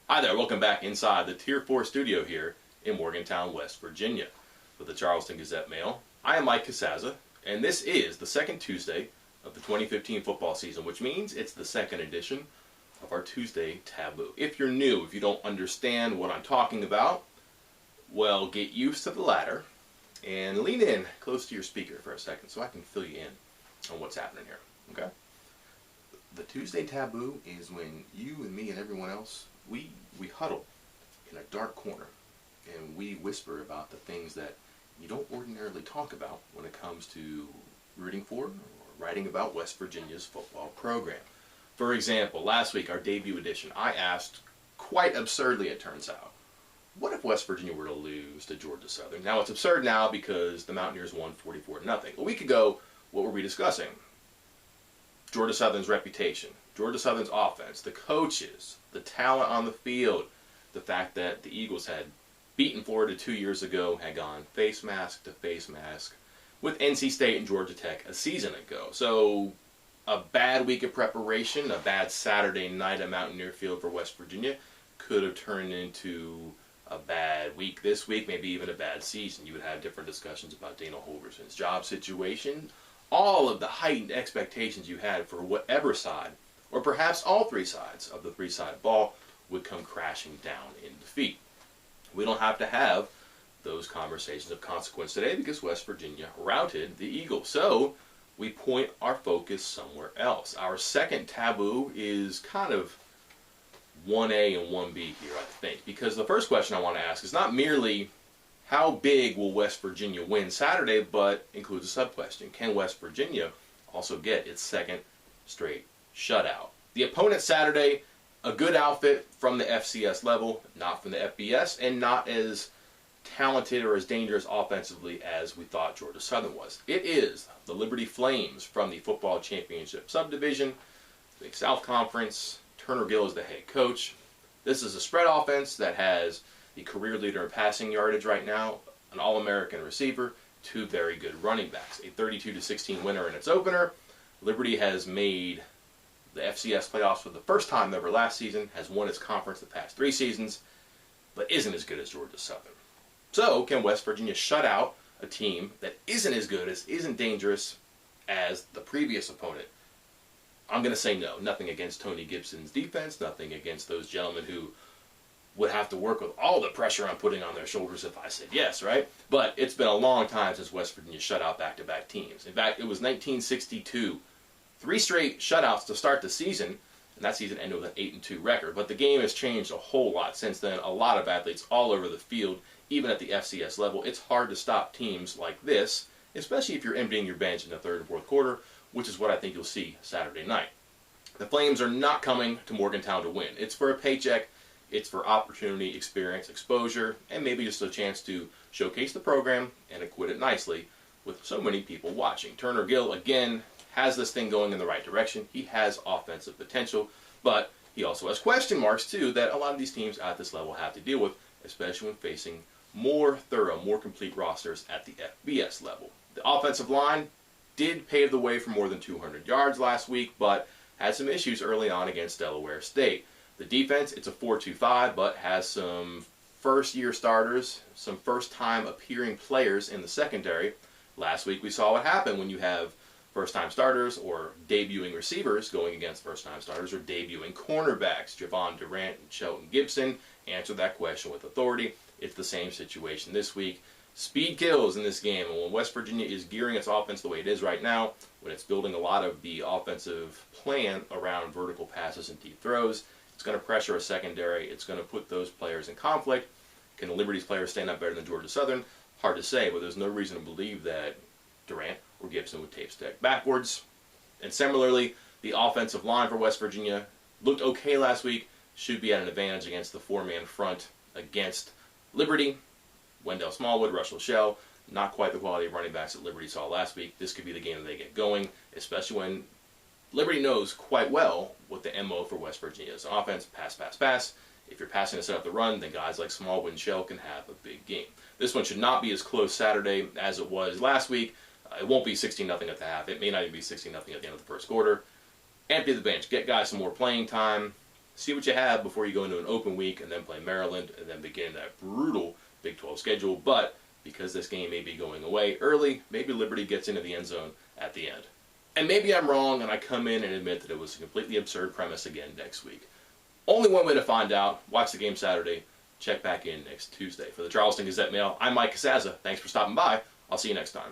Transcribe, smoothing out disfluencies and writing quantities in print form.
Hi there, welcome back inside the Tier 4 studio here in Morgantown, West Virginia with the Charleston Gazette-Mail. I am Mike Casazza, and this is the second Tuesday of the 2015 football season, which means it's the second edition of our Tuesday Taboo. If you're new, if you don't understand what I'm talking about, well, get used to the ladder and lean in close to your speaker for a second so I can fill you in on what's happening here, okay? The Tuesday Taboo is when you and me and everyone else, we huddle in a dark corner and we whisper about the things that you don't ordinarily talk about when it comes to rooting for or writing about West Virginia's football program. For example, last week, our debut edition, I asked, quite absurdly it turns out, what if West Virginia were to lose to Georgia Southern? Now it's absurd now because the Mountaineers won 44-0. A week ago, what were we discussing? Georgia Southern's reputation, Georgia Southern's offense, the coaches, the talent on the field, the fact that the Eagles had beaten Florida 2 years ago, had gone face mask to face mask with NC State and Georgia Tech a season ago. So a bad week of preparation, a bad Saturday night at Mountaineer Field for West Virginia could have turned into a bad week this week, maybe even a bad season. You would have different discussions about Dana Holgerson's job situation, all of the heightened expectations you had for whatever side, or perhaps all three sides of the three-sided ball, would come crashing down in defeat. We don't have to have those conversations of consequence today because West Virginia routed the Eagles. So we point our focus somewhere else. Our second taboo is kind of 1A and 1B here, I think, because the first question I want to ask is not merely how big will West Virginia win Saturday, but includes a sub-question. Can West Virginia also get its second straight shutout? The opponent Saturday, a good outfit from the FCS level, not from the FBS, and not as talented or as dangerous offensively as we thought Georgia Southern was. It is the Liberty Flames from the Football Championship Subdivision, Big South Conference. Turner Gill is the head coach. This is a spread offense that has the career leader in passing yardage right now, an All-American receiver, two very good running backs. A 32-16 winner in its opener. Liberty has made the FCS playoffs for the first time ever last season, has won its conference the past 3 seasons, but isn't as good as Georgia Southern. So, can West Virginia shut out a team that isn't as good, isn't dangerous as the previous opponent? I'm going to say no. Nothing against Tony Gibson's defense, nothing against those gentlemen who would have to work with all the pressure I'm putting on their shoulders if I said yes, right? But it's been a long time since West Virginia shut out back-to-back teams. In fact, it was 1962. 3 straight shutouts to start the season, and that season ended with an 8-2 record. But the game has changed a whole lot since then. A lot of athletes all over the field, even at the FCS level. It's hard to stop teams like this, especially if you're emptying your bench in the third and fourth quarter, which is what I think you'll see Saturday night. The Flames are not coming to Morgantown to win. It's for a paycheck. It's for opportunity, experience, exposure, and maybe just a chance to showcase the program and acquit it nicely with so many people watching. Turner Gill, again, has this thing going in the right direction. He has offensive potential, but he also has question marks, too, that a lot of these teams at this level have to deal with, especially when facing more thorough, more complete rosters at the FBS level. The offensive line did pave the way for more than 200 yards last week, but had some issues early on against Delaware State. The defense, it's a 4-2-5, but has some first-year starters, some first-time appearing players in the secondary. Last week we saw what happened when you have first-time starters or debuting receivers going against first-time starters or debuting cornerbacks. Javon Durant and Shelton Gibson answered that question with authority. It's the same situation this week. Speed kills in this game, and when West Virginia is gearing its offense the way it is right now, when it's building a lot of the offensive plan around vertical passes and deep throws, it's going to pressure a secondary. It's going to put those players in conflict. Can the Liberty's players stand up better than Georgia Southern? Hard to say, but there's no reason to believe that Durant or Gibson would tape step backwards. And similarly, the offensive line for West Virginia looked okay last week, should be at an advantage against the 4-man front against Liberty. Wendell Smallwood, Russell Shell, not quite the quality of running backs that Liberty saw last week. This could be the game that they get going, especially when Liberty knows quite well what the MO for West Virginia is. Offense, pass, pass, pass. If you're passing to set up the run, then guys like Smallwood and Shell can have a big game. This one should not be as close Saturday as it was last week. It won't be 16-0 at the half. It may not even be 16-0 at the end of the first quarter. Empty the bench. Get guys some more playing time. see what you have before you go into an open week and then play Maryland and then begin that brutal Big 12 schedule. But because this game may be going away early, maybe Liberty gets into the end zone at the end. And maybe I'm wrong and I come in and admit that it was a completely absurd premise again next week. Only one way to find out. Watch the game Saturday. Check back in next Tuesday. For the Charleston Gazette Mail, I'm Mike Casaza. Thanks for stopping by. I'll see you next time.